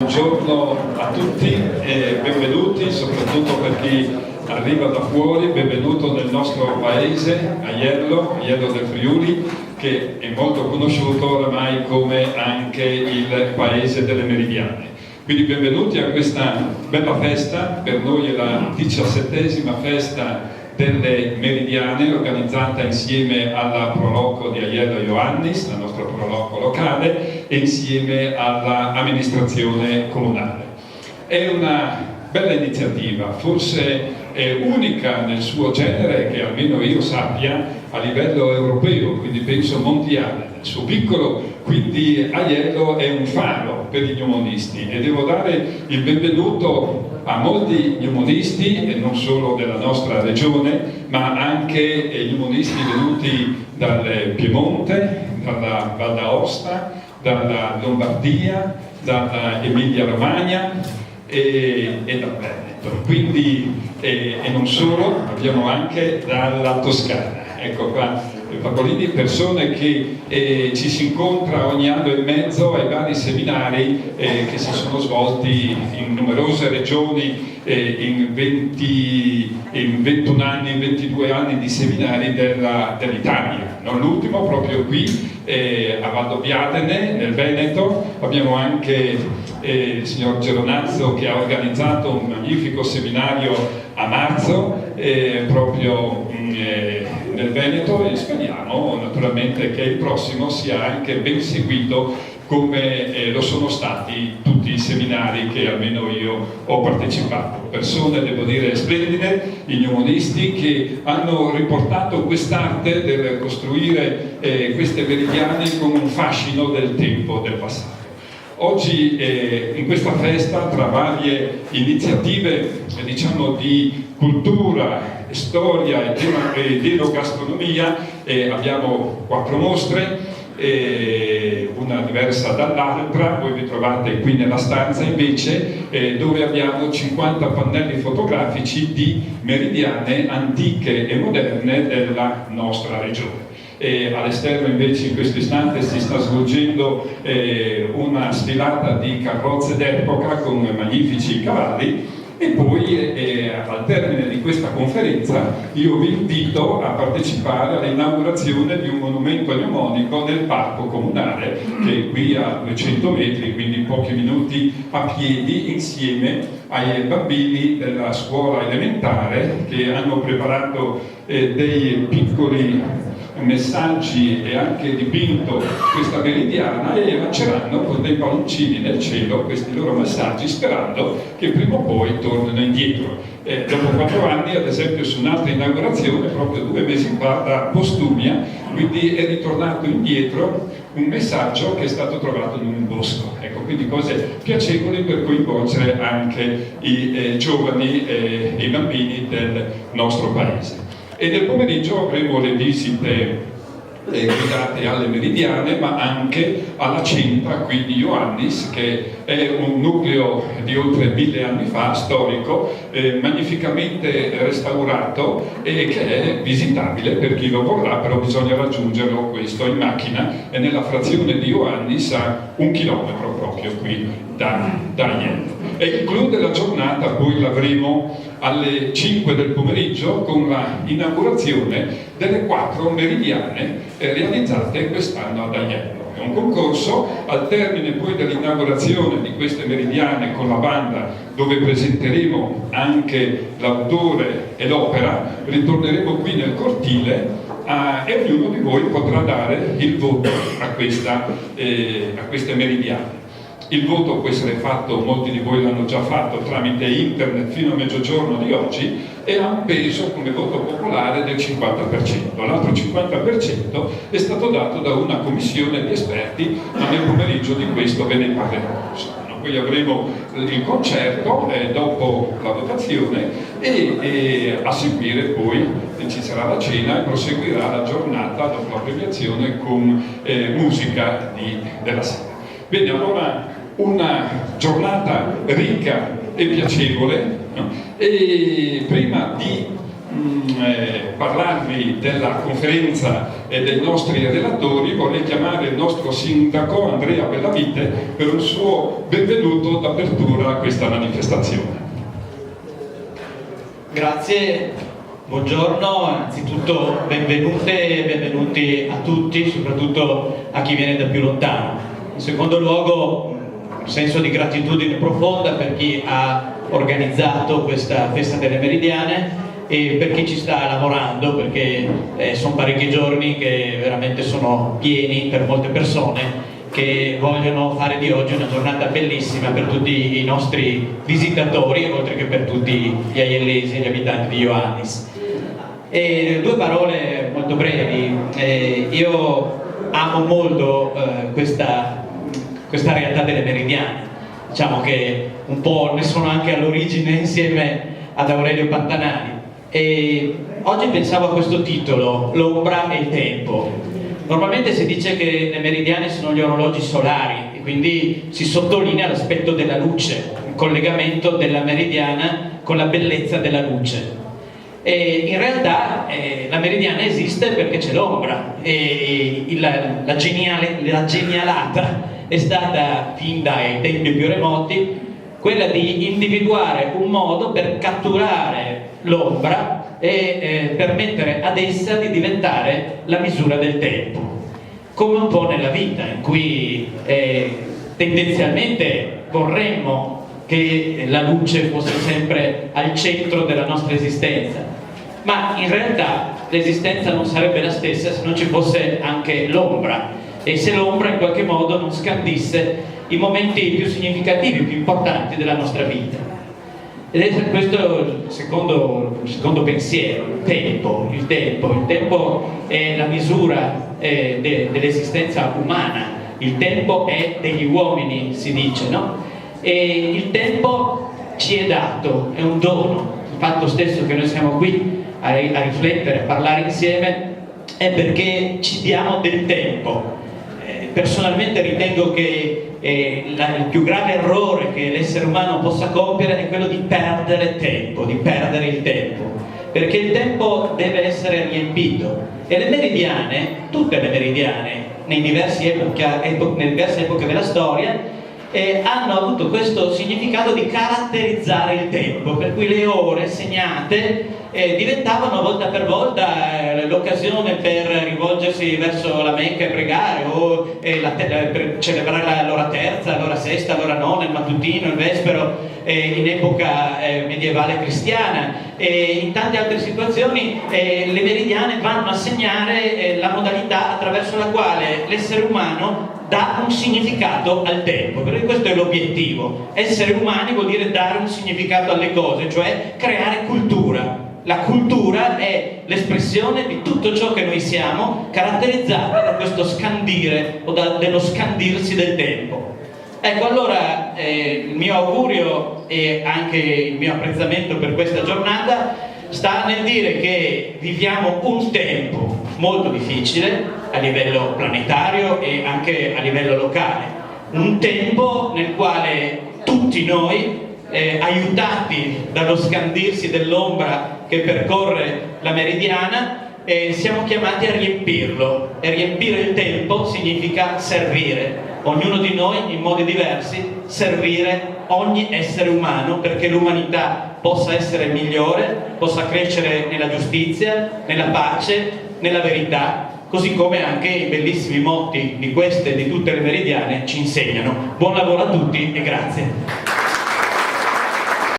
Buongiorno a tutti e benvenuti, soprattutto per chi arriva da fuori, benvenuto nel nostro paese, Aiello del Friuli, che è molto conosciuto oramai come anche il paese delle meridiane. Quindi benvenuti a questa bella festa, per noi è la 17ª festa delle Meridiane, organizzata insieme alla Proloco di Aiello Ioannis, la nostra Proloco locale, e insieme all'amministrazione comunale. È una bella iniziativa, forse è unica nel suo genere, che almeno io sappia, a livello europeo, quindi penso mondiale. Nel suo piccolo, quindi Aiello è un faro per gli gnomonisti, e devo dare il benvenuto a molti gnomonisti, e non solo della nostra regione, ma anche gnomonisti venuti dal Piemonte, dalla Val d'Aosta, dalla Lombardia, dalla Emilia Romagna e dal Veneto. Quindi, e non solo, abbiamo anche dalla Toscana. Ecco qua, Pacolini, persone che ci si incontra ogni anno e mezzo ai vari seminari che si sono svolti in numerose regioni, in 21 anni, in 22 anni di seminari dell'Italia. Non l'ultimo, proprio qui a Valdobbiadene, nel Veneto. Abbiamo anche il signor Geronazzo, che ha organizzato un magnifico seminario a marzo proprio nel Veneto, e speriamo naturalmente che il prossimo sia anche ben seguito come lo sono stati tutti i seminari che almeno io ho partecipato. Persone, devo dire, splendide, i gnomonisti, che hanno riportato quest'arte del costruire queste meridiane con un fascino del tempo, del passato. Oggi in questa festa, tra varie iniziative diciamo di cultura, storia ed enogastronomia, abbiamo 4 mostre, una diversa dall'altra. Voi vi trovate qui nella stanza invece dove abbiamo 50 pannelli fotografici di meridiane antiche e moderne della nostra regione. All'esterno invece in questo istante si sta svolgendo una sfilata di carrozze d'epoca con magnifici cavalli, e poi al termine di questa conferenza io vi invito a partecipare all'inaugurazione di un monumento gnomonico nel parco comunale, che è qui a 200 metri, quindi pochi minuti a piedi, insieme ai bambini della scuola elementare, che hanno preparato dei piccoli messaggi e anche dipinto questa meridiana, e lanceranno con dei palloncini nel cielo questi loro messaggi, sperando che prima o poi tornino indietro. Dopo 4 anni, ad esempio, su un'altra inaugurazione, proprio 2 mesi fa, da Postumia, quindi è ritornato indietro un messaggio che è stato trovato in un bosco. Ecco, quindi cose piacevoli per coinvolgere anche i giovani e i bambini del nostro paese. E nel pomeriggio avremo le visite guidate alle Meridiane, ma anche alla Centa qui di Ioannis, che è un nucleo di oltre 1000 anni fa, storico, magnificamente restaurato, e che è visitabile per chi lo vorrà, però bisogna raggiungerlo questo in macchina, e nella frazione di Ioannis a 1 chilometro proprio qui da Aiello. E il clou della giornata poi l'avremo alle 5 del pomeriggio con la inaugurazione delle 4 meridiane realizzate quest'anno ad Aiello. È un concorso. Al termine poi dell'inaugurazione di queste meridiane con la banda, dove presenteremo anche l'autore e l'opera, ritorneremo qui nel cortile e ognuno di voi potrà dare il voto a queste meridiane. Il voto può essere fatto, molti di voi l'hanno già fatto, tramite internet fino a mezzogiorno di oggi, e ha un peso come voto popolare del 50%. L'altro 50% è stato dato da una commissione di esperti, ma nel pomeriggio di questo ve ne parlerò. Poi avremo il concerto dopo la votazione, e a seguire poi ci sarà la cena, e proseguirà la giornata dopo la premiazione con musica della sera. Bene, allora una giornata ricca e piacevole, no? E prima di parlarvi della conferenza e dei nostri relatori, vorrei chiamare il nostro sindaco Andrea Bellavite per un suo benvenuto d'apertura a questa manifestazione. Grazie, buongiorno, innanzitutto benvenute e benvenuti a tutti, soprattutto a chi viene da più lontano. In secondo luogo un senso di gratitudine profonda per chi ha organizzato questa festa delle Meridiane e per chi ci sta lavorando, perché sono parecchi giorni che veramente sono pieni per molte persone che vogliono fare di oggi una giornata bellissima per tutti i nostri visitatori, oltre che per tutti gli aiellesi e gli abitanti di Ioannis. E due parole molto brevi. Io amo molto questa realtà delle Meridiane. Diciamo che un po' ne sono anche all'origine insieme ad Aurelio Pantanali. E oggi pensavo a questo titolo, l'ombra e il tempo. Normalmente si dice che le meridiane sono gli orologi solari e quindi si sottolinea l'aspetto della luce, il collegamento della meridiana con la bellezza della luce. E in realtà la meridiana esiste perché c'è l'ombra e la genialata è stata fin dai tempi più remoti quella di individuare un modo per catturare l'ombra e permettere ad essa di diventare la misura del tempo, come un po' nella vita, in cui tendenzialmente vorremmo che la luce fosse sempre al centro della nostra esistenza, ma in realtà l'esistenza non sarebbe la stessa se non ci fosse anche l'ombra e se l'ombra in qualche modo non scandisse i momenti più significativi, più importanti della nostra vita. Ed è questo il secondo pensiero, il tempo. Il tempo è la misura dell'esistenza umana, il tempo è degli uomini, si dice, no? E il tempo ci è dato, è un dono. Il fatto stesso che noi siamo qui a riflettere, a parlare insieme, è perché ci diamo del tempo. Personalmente ritengo che il più grave errore che l'essere umano possa compiere è quello di perdere tempo, di perdere il tempo, perché il tempo deve essere riempito e le meridiane, tutte le meridiane, nelle diverse epoche della storia, hanno avuto questo significato di caratterizzare il tempo, per cui le ore segnate diventavano volta per volta l'occasione per rivolgersi verso la Mecca e pregare, o per celebrare l'ora terza, l'ora sesta, l'ora nona, il mattutino, il vespero in epoca medievale cristiana, e in tante altre situazioni le meridiane vanno a segnare la modalità attraverso la quale l'essere umano dà un significato al tempo, perché questo è l'obiettivo. Essere umani vuol dire dare un significato alle cose, cioè creare cultura. La cultura è l'espressione di tutto ciò che noi siamo, caratterizzata da questo scandire o dello scandirsi del tempo. Ecco, allora il mio augurio e anche il mio apprezzamento per questa giornata sta nel dire che viviamo un tempo molto difficile a livello planetario e anche a livello locale, un tempo nel quale tutti noi, aiutati dallo scandirsi dell'ombra che percorre la meridiana, siamo chiamati a riempirlo, e riempire il tempo significa servire, ognuno di noi in modi diversi, servire ogni essere umano perché l'umanità possa essere migliore, possa crescere nella giustizia, nella pace, nella verità, così come anche i bellissimi motti di queste e di tutte le meridiane ci insegnano. Buon lavoro a tutti e grazie.